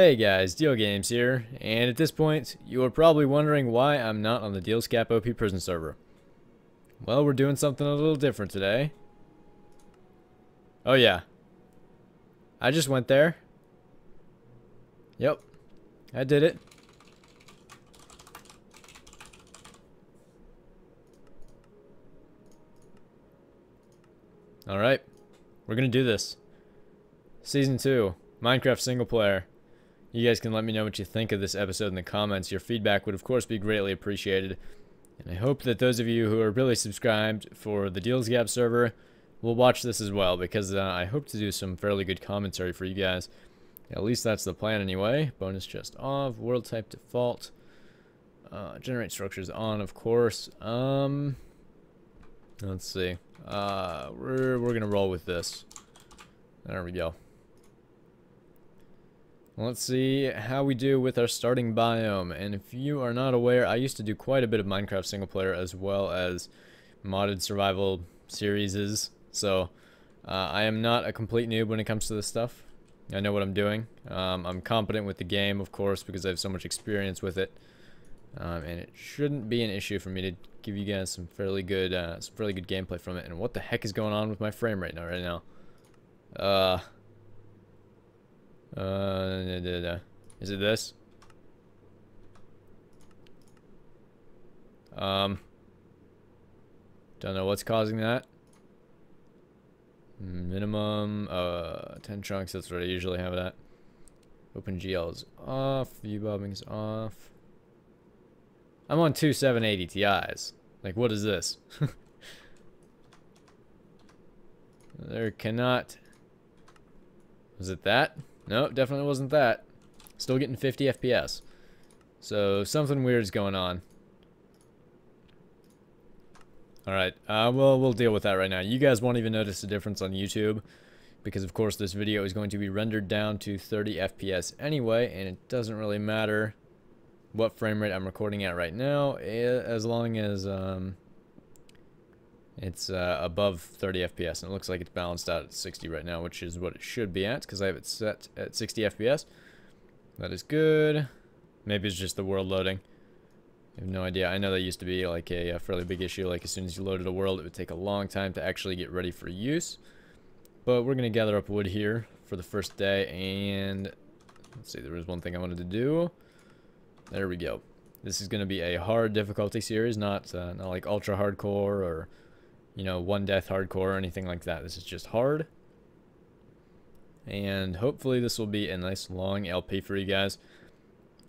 Hey guys, Deal Games here, and at this point, you are probably wondering why I'm not on the DealScap OP prison server. Well, we're doing something a little different today. Oh yeah, I just went there. Yep, I did it. Alright, we're gonna do this. Season 2, Minecraft single player. You guys can let me know what you think of this episode in the comments. Your feedback would of course be greatly appreciated. And I hope that those of you who are really subscribed for the DealScap server will watch this as well, because I hope to do some fairly good commentary for you guys. At least that's the plan anyway. Bonus chest off, world type default. Generate structures on, of course. Let's see. We're gonna roll with this. There we go. Let's see how we do with our starting biome. And if you are not aware, I used to do quite a bit of Minecraft single player as well as modded survival series. So I am not a complete noob when it comes to this stuff. I know what I'm doing. I'm competent with the game, of course, because I have so much experience with it. And it shouldn't be an issue for me to give you guys some fairly good gameplay from it. And what the heck is going on with my frame rate right now? Is it this? Don't know what's causing that. Minimum, 10 chunks, that's what I usually have it at. OpenGL is off, view bobbing is off. I'm on two 780 Ti's. Like, what is this? There cannot... Was it that? No, definitely wasn't that. Still getting 50 FPS. So, something weird is going on. Alright, well, we'll deal with that right now. You guys won't even notice a difference on YouTube, because of course this video is going to be rendered down to 30 FPS anyway, and it doesn't really matter what frame rate I'm recording at right now, as long as it's above 30 FPS, and it looks like it's balanced out at 60 right now, which is what it should be at, because I have it set at 60 FPS. That is good. Maybe it's just the world loading. I have no idea. I know that used to be like a fairly big issue. Like as soon as you loaded a world, it would take a long time to actually get ready for use. But we're going to gather up wood here for the first day. And let's see, there was one thing I wanted to do. There we go. This is going to be a hard difficulty series, not like ultra hardcore or, you know, one death hardcore or anything like that. This is just hard. And hopefully this will be a nice long LP for you guys.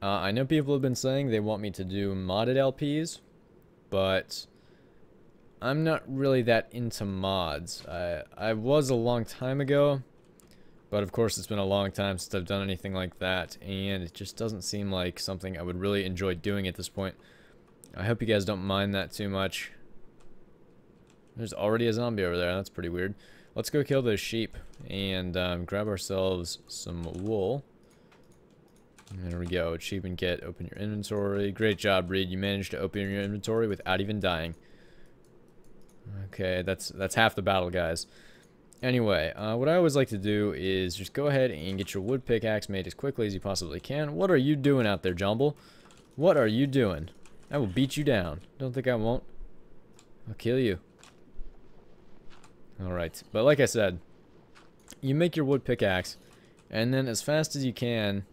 I know people have been saying they want me to do modded LPs, but I'm not really that into mods. I was a long time ago, but of course it's been a long time since I've done anything like that, and it just doesn't seem like something I would really enjoy doing at this point. I hope you guys don't mind that too much. There's already a zombie over there. That's pretty weird. Let's go kill those sheep and grab ourselves some wool. There we go. Achievement get. Open your inventory. Great job, Reed. You managed to open your inventory without even dying. Okay, that's half the battle, guys. Anyway, what I always like to do is just go ahead and get your wood pickaxe made as quickly as you possibly can. What are you doing out there, Jumble? What are you doing? I will beat you down. Don't think I won't. I'll kill you. Alright, but like I said, you make your wood pickaxe, and then as fast as you can,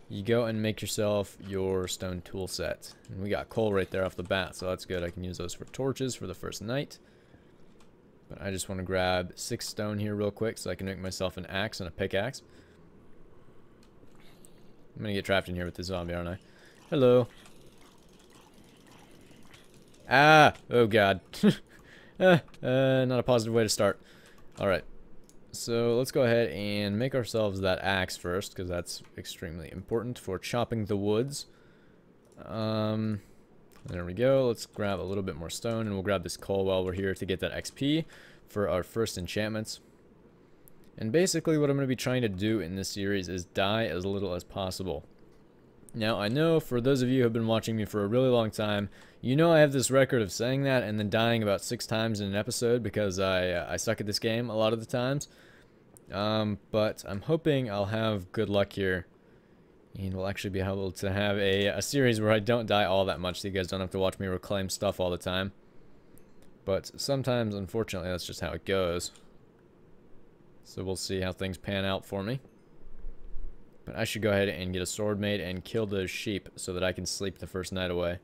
you go and make yourself your stone tool set. And we got coal right there off the bat, so that's good. I can use those for torches for the first night. But I just want to grab 6 stone here real quick so I can make myself an axe and a pickaxe. I'm going to get trapped in here with this zombie, aren't I? Hello. Ah! Oh god. Not a positive way to start. Alright. So let's go ahead and make ourselves that axe first, because that's extremely important for chopping the woods. There we go. Let's grab a little bit more stone, and we'll grab this coal while we're here to get that XP for our first enchantments. And basically what I'm going to be trying to do in this series is die as little as possible. Now, I know for those of you who have been watching me for a really long time, you know I have this record of saying that and then dying about 6 times in an episode because I suck at this game a lot of the times. But I'm hoping I'll have good luck here And we'll actually be able to have a series where I don't die all that much, so you guys don't have to watch me reclaim stuff all the time. But sometimes, unfortunately, that's just how it goes. So we'll see how things pan out for me. But I should go ahead and get a sword made and kill those sheep so that I can sleep the first night away.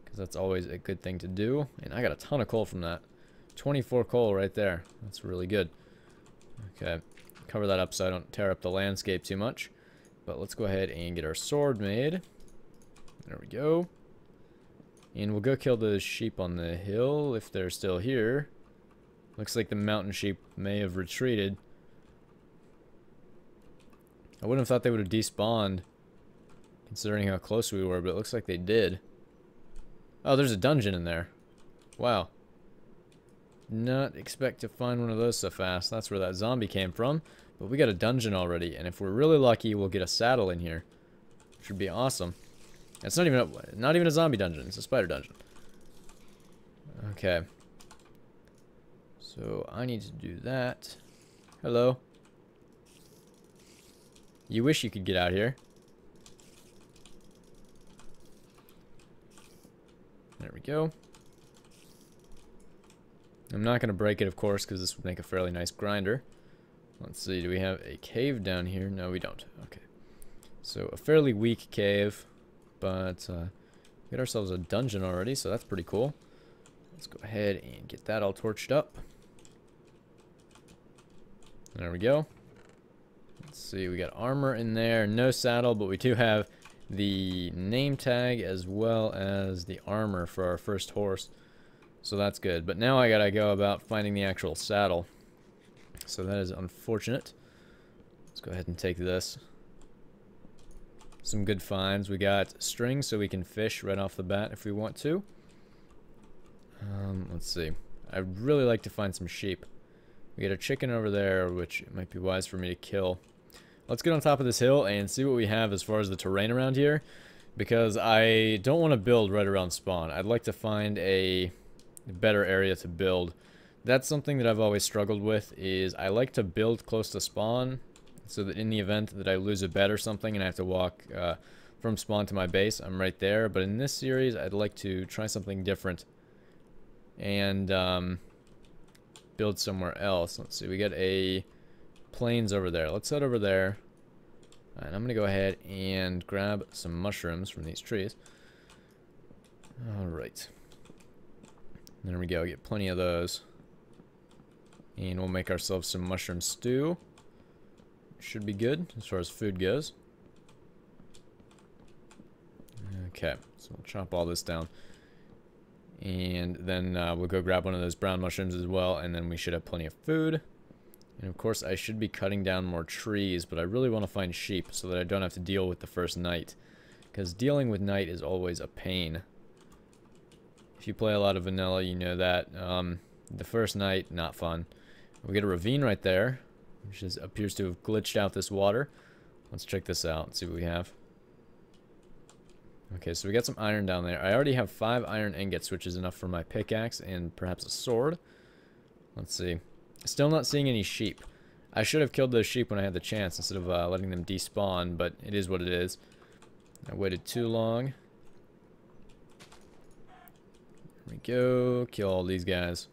Because that's always a good thing to do. And I got a ton of coal from that. 24 coal right there. That's really good. Okay. Cover that up so I don't tear up the landscape too much. But let's go ahead and get our sword made. There we go. And we'll go kill those sheep on the hill if they're still here. Looks like the mountain sheep may have retreated. I wouldn't have thought they would have despawned, considering how close we were, but it looks like they did. Oh, there's a dungeon in there. Wow. Not expect to find one of those so fast. That's where that zombie came from. But we got a dungeon already, and if we're really lucky, we'll get a saddle in here. Should be awesome. It's not even a zombie dungeon. It's a spider dungeon. Okay. So I need to do that. Hello. You wish you could get out here. There we go. I'm not going to break it, of course, because this would make a fairly nice grinder. Let's see, do we have a cave down here? No, we don't. Okay. So, a fairly weak cave, but we got ourselves a dungeon already, so that's pretty cool. Let's go ahead and get that all torched up. There we go. Let's see, we got armor in there, no saddle, but we do have the name tag as well as the armor for our first horse. So that's good. But now I gotta go about finding the actual saddle. So that is unfortunate. Let's go ahead and take this. Some good finds. We got string so we can fish right off the bat if we want to. Let's see. I'd really like to find some sheep. We got a chicken over there, which it might be wise for me to kill. Let's get on top of this hill and see what we have as far as the terrain around here. Because I don't want to build right around spawn. I'd like to find a better area to build. That's something that I've always struggled with, is I like to build close to spawn so that in the event that I lose a bed or something and I have to walk from spawn to my base, I'm right there. But in this series, I'd like to try something different and build somewhere else. Let's see, we got a plains over there. Let's head over there. And I'm going to go ahead and grab some mushrooms from these trees. Alright. There we go, get plenty of those. And we'll make ourselves some mushroom stew. Should be good as far as food goes. Okay, so we'll chop all this down. And then we'll go grab one of those brown mushrooms as well, and then we should have plenty of food. And of course I should be cutting down more trees, but I really want to find sheep so that I don't have to deal with the first night. Because dealing with night is always a pain. If you play a lot of vanilla, you know that. The first night, not fun. We get a ravine right there, which appears to have glitched out this water. Let's check this out and see what we have. Okay, so we got some iron down there. I already have 5 iron ingots, which is enough for my pickaxe and perhaps a sword. Let's see. Still not seeing any sheep. I should have killed those sheep when I had the chance instead of letting them despawn, but it is what it is. I waited too long. There we go. Kill all these guys.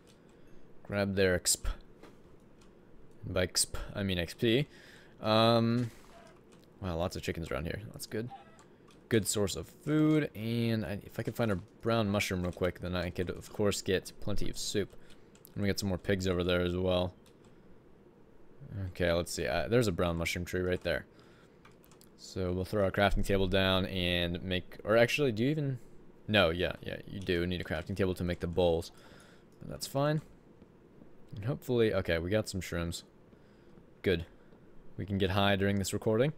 Grab their XP. By XP, I mean XP. Wow, lots of chickens around here. That's good. Good source of food. And if I could find a brown mushroom real quick, then I could, of course, get plenty of soup. And we got some more pigs over there as well. Okay, let's see. There's a brown mushroom tree right there. So we'll throw our crafting table down and make... Or actually, do you even... No, yeah, you do need a crafting table to make the bowls. But that's fine. And hopefully... Okay, we got some shrooms. Good. We can get high during this recording.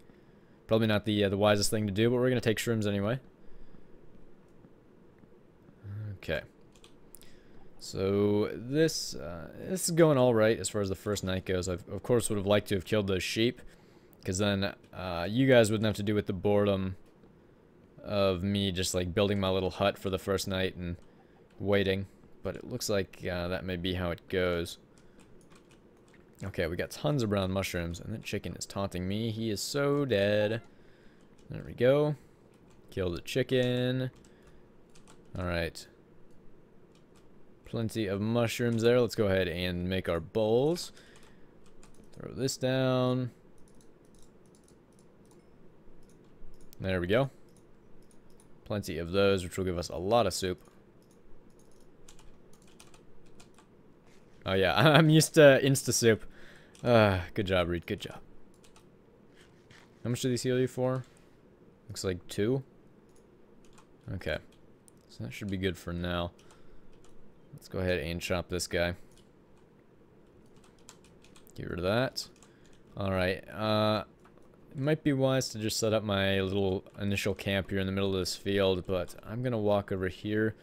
Probably not the wisest thing to do, but we're going to take shrooms anyway. Okay. So this is going all right as far as the first night goes. I, of course, would have liked to have killed those sheep, because then you guys wouldn't have to do with the boredom of me just like building my little hut for the first night and waiting. But it looks like that may be how it goes. Okay, we got tons of brown mushrooms, and that chicken is taunting me. He is so dead. There we go. Kill the chicken. Alright. Plenty of mushrooms there. Let's go ahead and make our bowls. Throw this down. There we go. Plenty of those, which will give us a lot of soup. Oh yeah, I'm used to Insta soup. Good job, Reed. Good job. How much do these heal you for? Looks like 2. Okay. So that should be good for now. Let's go ahead and chop this guy. Get rid of that. Alright. It might be wise to just set up my little initial camp here in the middle of this field, but I'm going to walk over here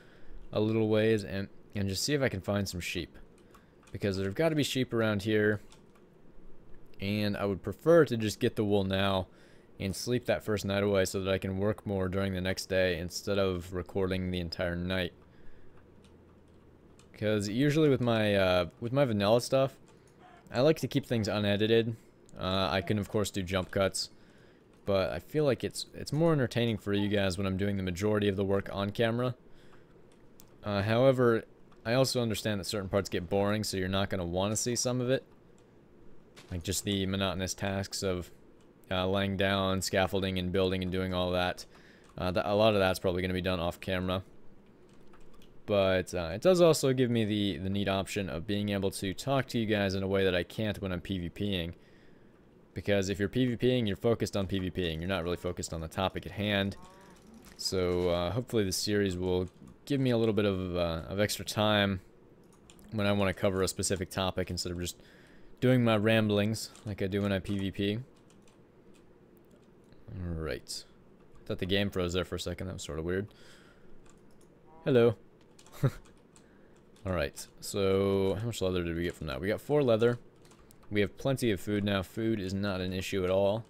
a little ways and just see if I can find some sheep. Because there've got to be sheep around here. And I would prefer to just get the wool now and sleep that first night away so that I can work more during the next day instead of recording the entire night. Because usually with my vanilla stuff, I like to keep things unedited. I can of course do jump cuts, but I feel like it's more entertaining for you guys when I'm doing the majority of the work on camera. However, I also understand that certain parts get boring, so you're not going to want to see some of it. Like just the monotonous tasks of laying down, scaffolding, and building and doing all that. A lot of that's probably going to be done off camera. But it does also give me the neat option of being able to talk to you guys in a way that I can't when I'm PvPing. Because if you're PvPing, you're focused on PvPing. You're not really focused on the topic at hand. So hopefully this series will give me a little bit of extra time when I want to cover a specific topic instead of just doing my ramblings like I do when I PvP. Alright. Thought the game froze there for a second. That was sort of weird. Hello. Alright. So, how much leather did we get from that? We got 4 leather. We have plenty of food now. Food is not an issue at all.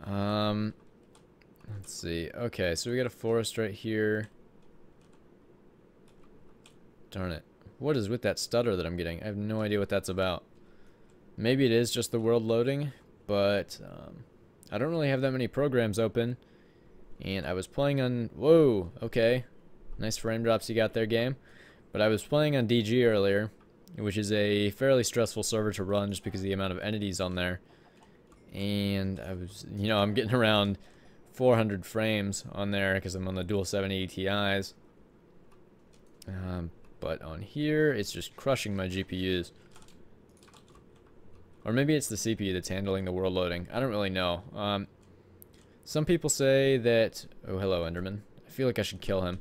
Let's see. Okay, so we got a forest right here. Darn it. What is with that stutter that I'm getting? I have no idea what that's about. Maybe it is just the world loading, but I don't really have that many programs open. And I was playing on... Whoa, okay. Nice frame drops you got there, game. But I was playing on DG earlier, which is a fairly stressful server to run just because of the amount of entities on there. And I was, you know, I'm getting around 400 frames on there because I'm on the dual 780 Ti's. But on here, it's just crushing my GPUs. Or maybe it's the CPU that's handling the world loading. I don't really know. Some people say that... Oh, hello, Enderman. I feel like I should kill him.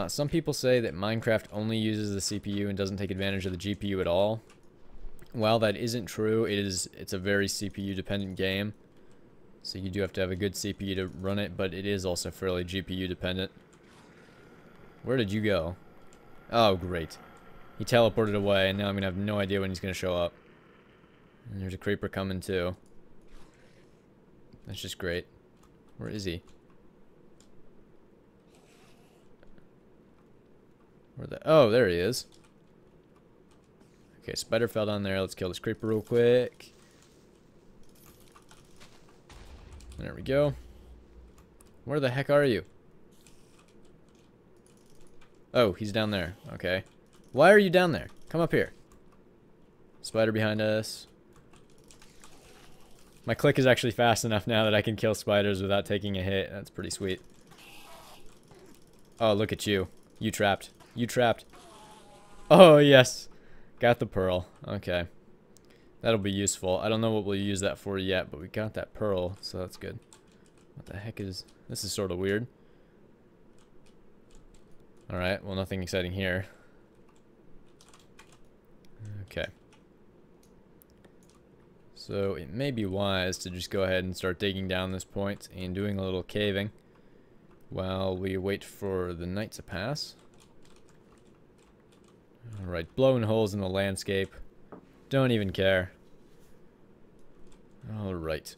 Some people say that Minecraft only uses the CPU and doesn't take advantage of the GPU at all. While that isn't true, it's a very CPU dependent game. So you do have to have a good CPU to run it, but it is also fairly GPU dependent. Where did you go? Oh, great. He teleported away, and now I'm going to have no idea when he's going to show up. And there's a creeper coming, too. That's just great. Where is he? Oh, there he is. Okay, spider fell down there. Let's kill this creeper real quick. There we go. Where the heck are you? Oh, he's down there. Okay. Why are you down there? Come up here. Spider behind us. My click is actually fast enough now that I can kill spiders without taking a hit. That's pretty sweet. Oh, look at you. You trapped. You trapped. Oh, yes. Got the pearl. Okay. That'll be useful. I don't know what we'll use that for yet, but we got that pearl, so that's good. What the heck is... This is sort of weird. Alright, well, nothing exciting here. Okay. So it may be wise to just go ahead and start digging down this point and doing a little caving while we wait for the night to pass. Alright, blowing holes in the landscape. Don't even care. Alright.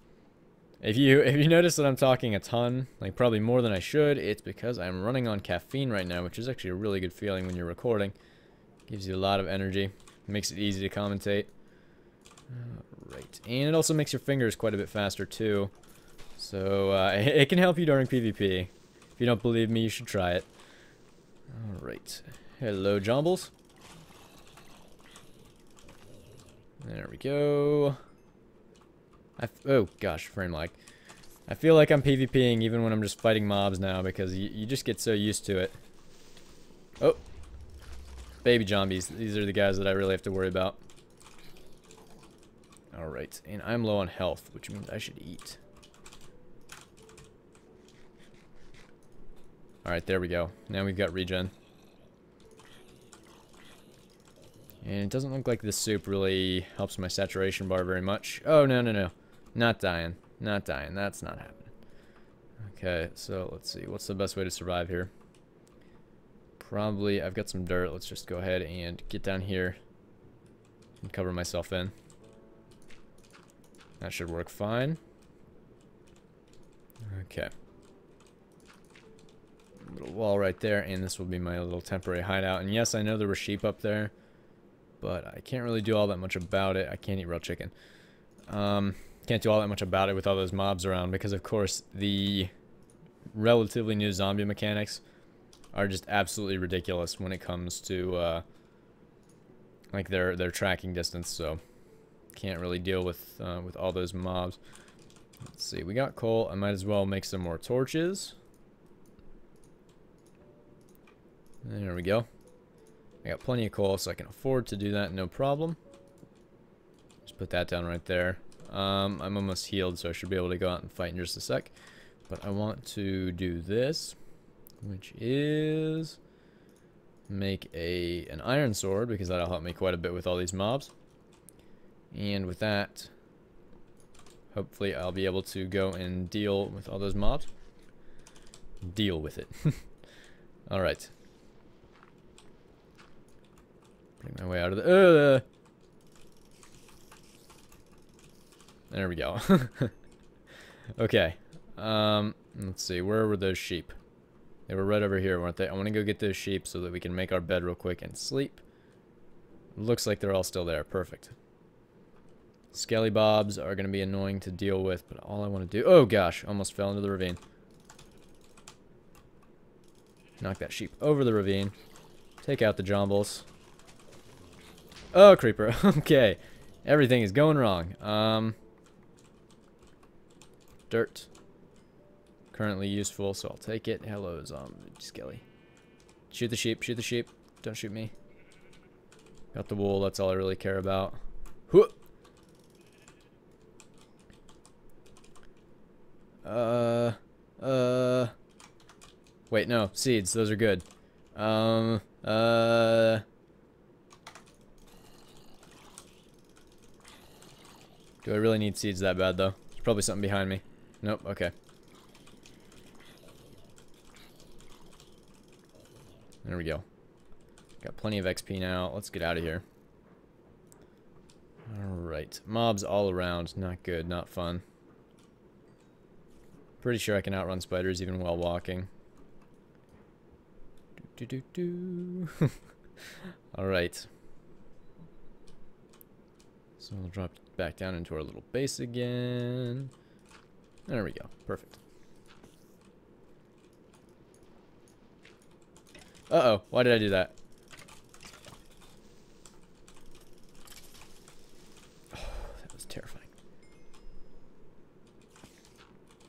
If you notice that I'm talking a ton, like probably more than I should, it's because I'm running on caffeine right now, which is actually a really good feeling when you're recording. Gives you a lot of energy. Makes it easy to commentate. Alright. And it also makes your fingers quite a bit faster too. So, it can help you during PvP. If you don't believe me, you should try it. Alright. Hello, Jumbles. There we go. Oh, gosh, frame lag. I feel like I'm PvPing even when I'm just fighting mobs now because you just get so used to it. Oh. Baby zombies. These are the guys that I really have to worry about. Alright, and I'm low on health, which means I should eat. Alright, there we go. Now we've got regen. And it doesn't look like this soup really helps my saturation bar very much. Oh, no, no, no. Not dying. Not dying. That's not happening. Okay, so let's see. What's the best way to survive here? Probably, I've got some dirt. Let's just go ahead and get down here and cover myself in. That should work fine. Okay. Little wall right there, and this will be my little temporary hideout. And yes, I know there were sheep up there, but I can't really do all that much about it. I can't eat raw chicken. Can't do all that much about it with all those mobs around because, of course, the relatively new zombie mechanics are just absolutely ridiculous when it comes to like their tracking distance. So can't really deal with all those mobs. Let's see, we got coal. I might as well make some more torches. There we go. I got plenty of coal, so I can afford to do that, no problem. Just put that down right there. I'm almost healed, so I should be able to go out and fight in just a sec. But I want to do this, which is make an iron sword, because that'll help me quite a bit with all these mobs. And with that, hopefully I'll be able to go and deal with all those mobs. Deal with it. Alright. Bring my way out of the... There we go. Okay. Let's see. Where were those sheep? They were right over here, weren't they? I want to go get those sheep so that we can make our bed real quick and sleep. Looks like they're all still there. Perfect. Skelly bobs are going to be annoying to deal with, but all I want to do... Oh, gosh. Almost fell into the ravine. Knock that sheep over the ravine. Take out the jumbles. Oh, creeper. Okay. Everything is going wrong. Dirt. Currently useful, so I'll take it. Hello, Skelly. Shoot the sheep. Shoot the sheep. Don't shoot me. Got the wool. That's all I really care about. Whoop. Wait, no. Seeds. Those are good. Do I really need seeds that bad, though? There's probably something behind me. Nope, okay. There we go. Got plenty of XP now. Let's get out of here. Alright. Mobs all around. Not good, not fun. Pretty sure I can outrun spiders even while walking. Alright. So we'll drop back down into our little base again. There we go. Perfect. Uh-oh. Why did I do that? Oh, that was terrifying.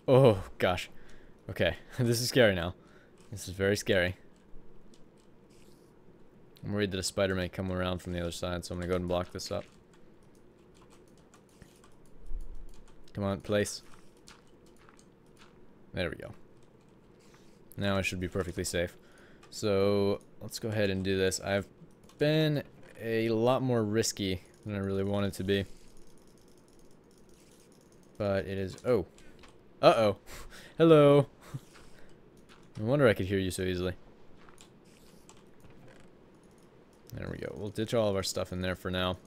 Oh, gosh. Okay. This is scary now. This is very scary. I'm worried that a spider may come around from the other side, so I'm going to go ahead and block this up. Come on, place. There we go. Now I should be perfectly safe. So, let's go ahead and do this. I've been a lot more risky than I really wanted to be. But it is... Oh. Uh-oh. Hello. No wonder I could hear you so easily. There we go. We'll ditch all of our stuff in there for now.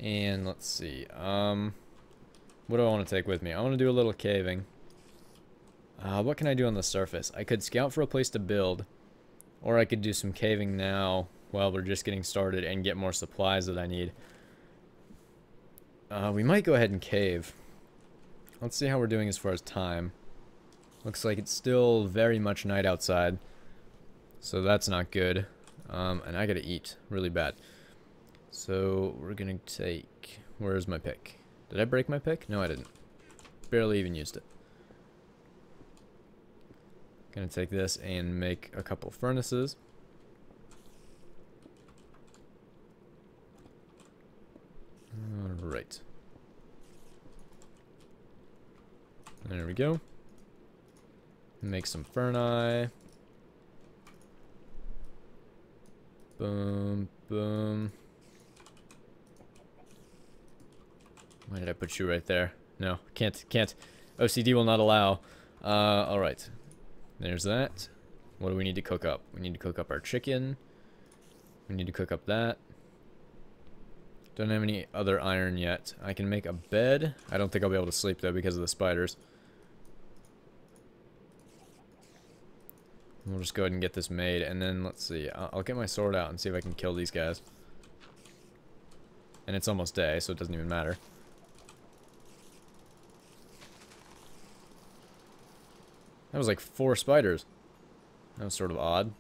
And let's see. What do I want to take with me? I want to do a little caving. What can I do on the surface? I could scout for a place to build. Or I could do some caving now while we're just getting started and get more supplies that I need. We might go ahead and cave. let's see how we're doing as far as time. Looks like it's still very much night outside, so that's not good. And I gotta eat really bad. So we're gonna take, where's my pick? Did I break my pick? No, I didn't. Barely even used it. Gonna take this and make a couple furnaces. Alright. There we go. Make some ferni. Boom, boom. Why did I put you right there? No, can't. OCD will not allow. Alright. There's that. What do we need to cook up? We need to cook up our chicken. We need to cook up that. Don't have any other iron yet. I can make a bed. I don't think I'll be able to sleep though because of the spiders. We'll just go ahead and get this made, and then let's see. I'll get my sword out and see if I can kill these guys. And it's almost day, so it doesn't even matter. That was like 4 spiders. That was sort of odd.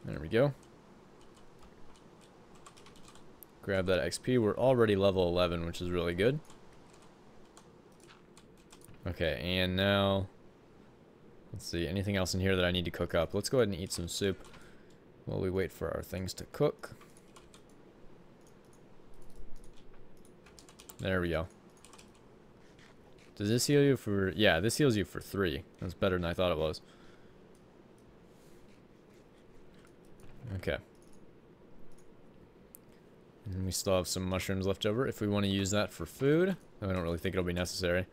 There we go. Grab that XP. We're already level 11, which is really good. Okay, and now... let's see, anything else in here that I need to cook up? Let's go ahead and eat some soup while we wait for our things to cook. There we go. Does this heal you for... yeah, this heals you for 3. That's better than I thought it was. Okay. And we still have some mushrooms left over if we want to use that for food. I don't really think it'll be necessary.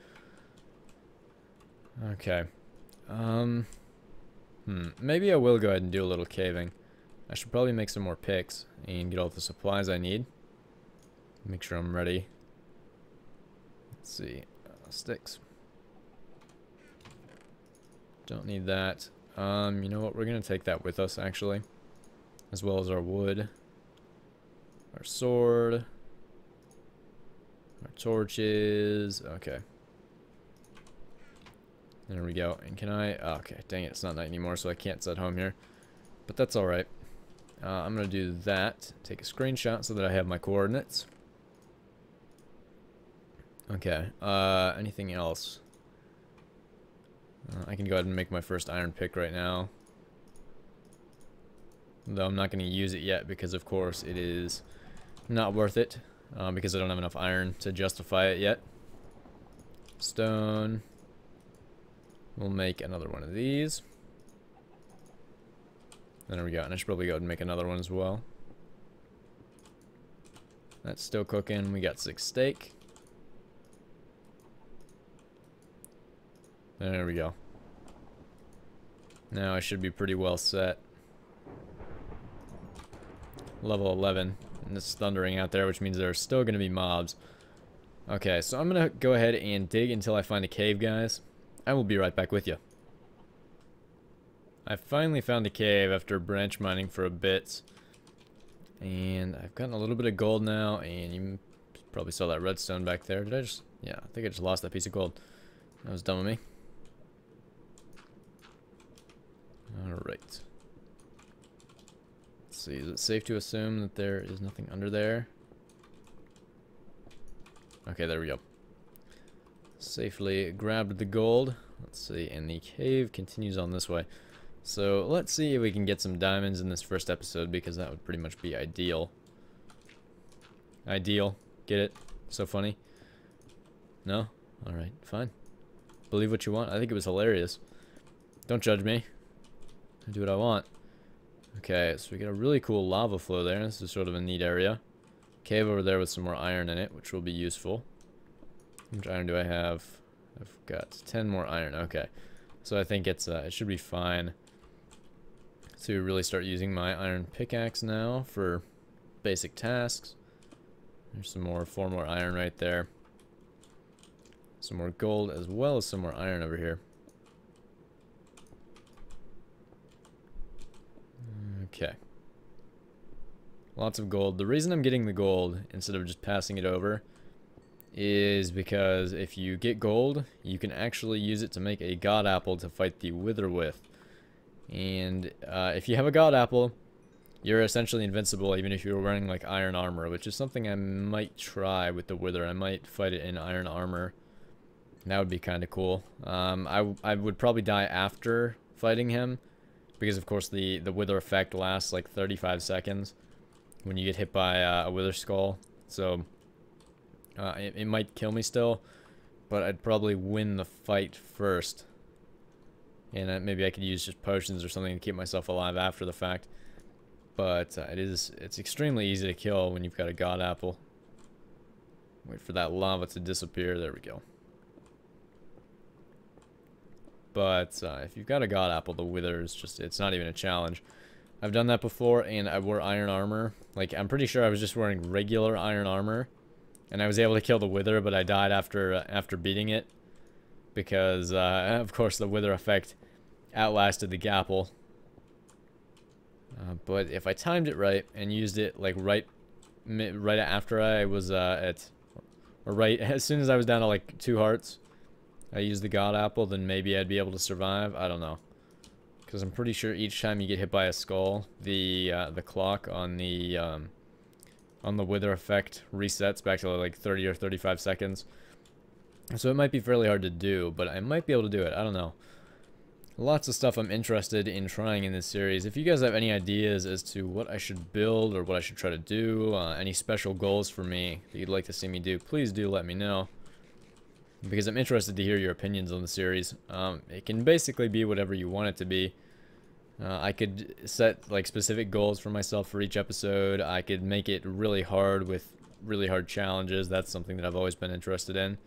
Okay. Maybe I will go ahead and do a little caving. I should probably make some more picks and get all the supplies I need. Make sure I'm ready. Let's see. Sticks. Don't need that. You know what? We're gonna take that with us, actually. As well as our wood. Our sword. Our torches. Okay. There we go. And can I... oh, okay, dang it. It's not night anymore, so I can't set home here. But that's alright. I'm going to do that. Take a screenshot so that I have my coordinates. Okay. Anything else? I can go ahead and make my first iron pick right now. Though I'm not going to use it yet because, of course, it is not worth it. Because I don't have enough iron to justify it yet. Stone... we'll make another one of these. There we go. And I should probably go ahead and make another one as well. That's still cooking. We got 6 steak. There we go. Now I should be pretty well set. Level 11. And it's thundering out there, which means there are still going to be mobs. Okay, so I'm going to go ahead and dig until I find a cave, guys. I will be right back with you. I finally found a cave after branch mining for a bit. And I've gotten a little bit of gold now, and you probably saw that redstone back there. Did I just... yeah, I think I just lost that piece of gold. That was dumb of me. Alright. Let's see, is it safe to assume that there is nothing under there? Okay, there we go. Safely grabbed the gold. Let's see, and the cave continues on this way. So let's see if we can get some diamonds in this first episode, because that would pretty much be ideal. Ideal. Get it? So funny. No? Alright, fine. Believe what you want. I think it was hilarious. Don't judge me. I do what I want. Okay, so we got a really cool lava flow there. This is sort of a neat area. Cave over there with some more iron in it, which will be useful. How much iron do I have? I've got 10 more iron. Okay. So I think it should be fine to really start using my iron pickaxe now for basic tasks. There's some more, 4 more iron right there. Some more gold as well as some more iron over here. Okay. Lots of gold. The reason I'm getting the gold instead of just passing it over is because if you get gold, you can actually use it to make a god apple to fight the wither with. And if you have a god apple, you're essentially invincible even if you're wearing like iron armor, which is something I might try with the wither. I might fight it in iron armor. That would be kind of cool. I would probably die after fighting him, because of course the wither effect lasts like 35 seconds when you get hit by a wither skull. So it might kill me still, but I'd probably win the fight first. And maybe I could use just potions or something to keep myself alive after the fact. But it's extremely easy to kill when you've got a god apple. Wait for that lava to disappear. There we go. But if you've got a god apple, the wither is just, it's not even a challenge. I've done that before, and I wore iron armor. Like, I'm pretty sure I was just wearing regular iron armor, and I was able to kill the wither, but I died after beating it. Because, of course, the wither effect outlasted the gapple. But if I timed it right and used it like right after I was or right as soon as I was down to like 2 hearts, I used the god apple, then maybe I'd be able to survive. I don't know, because I'm pretty sure each time you get hit by a skull, the clock on the wither effect resets back to like 30 or 35 seconds. So it might be fairly hard to do, but I might be able to do it. I don't know. Lots of stuff I'm interested in trying in this series. If you guys have any ideas as to what I should build or what I should try to do, any special goals for me that you'd like to see me do, please do let me know. Because I'm interested to hear your opinions on the series. It can basically be whatever you want it to be. I could set like specific goals for myself for each episode. I could make it really hard with really hard challenges. That's something that I've always been interested in.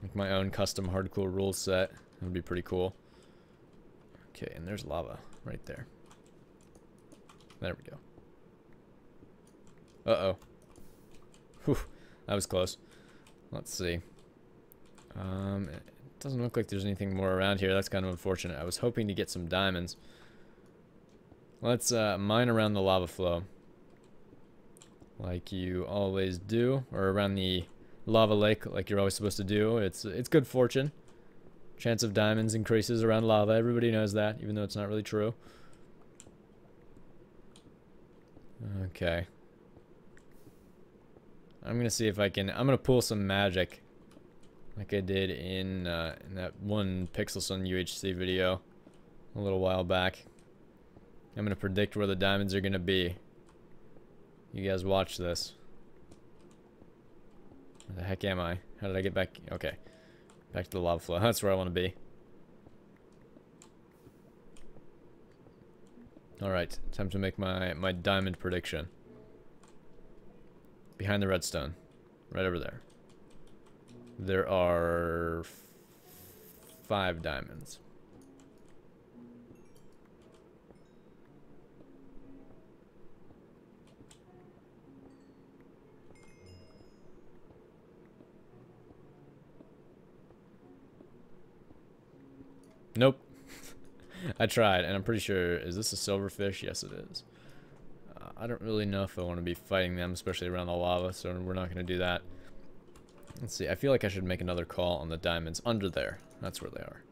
Like my own custom hardcore rule set. That would be pretty cool. Okay, and there's lava right there. There we go. Uh-oh. Whew, that was close. Let's see. It doesn't look like there's anything more around here. That's kind of unfortunate. I was hoping to get some diamonds. Let's mine around the lava flow. Like you always do. Or around the lava lake like you're always supposed to do. It's good fortune. Chance of diamonds increases around lava. Everybody knows that, even though it's not really true. Okay. I'm gonna see if I can. I'm gonna pull some magic, like I did in that one Pixelson UHC video a little while back. I'm gonna predict where the diamonds are gonna be. You guys watch this. Where the heck am I? How did I get back? Okay. Back to the lava flow. That's where I want to be. Alright, time to make my diamond prediction. Behind the redstone. Right over there. There are 5 diamonds. Nope. I tried, and I'm pretty sure, is this a silverfish? Yes, it is. I don't really know if I want to be fighting them, especially around the lava, so we're not going to do that. Let's see, I feel like I should make another call on the diamonds under there. That's where they are.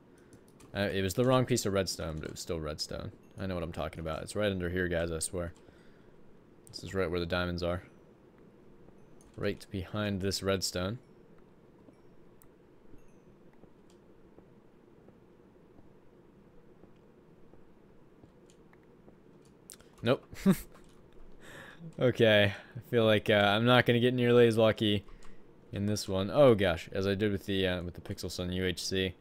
It was the wrong piece of redstone, but it was still redstone. I know what I'm talking about. It's right under here, guys, I swear. This is right where the diamonds are. Right behind this redstone. Nope. Okay, I feel like I'm not gonna get nearly as lucky in this one. Oh gosh, as I did with the Pixelson UHC.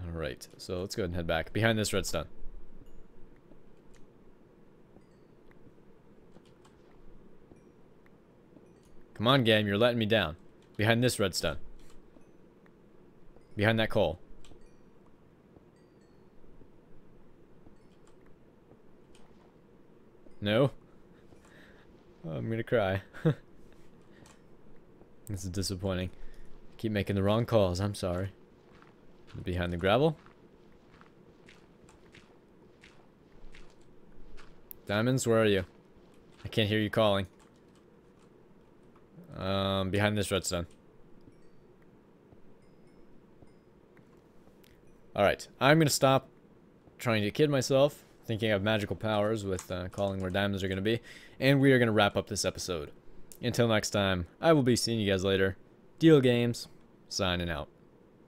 All right, so let's go ahead and head back behind this redstone. Come on, game, you're letting me down. Behind this redstone. Behind that coal. No? Oh, I'm gonna cry. This is disappointing. Keep making the wrong calls, I'm sorry. Behind the gravel. Diamonds, where are you? I can't hear you calling. Behind this redstone. Alright, I'm gonna stop trying to kid myself, thinking I have magical powers with calling where diamonds are gonna be, and we are gonna wrap up this episode. Until next time, I will be seeing you guys later. Deal Games, signing out.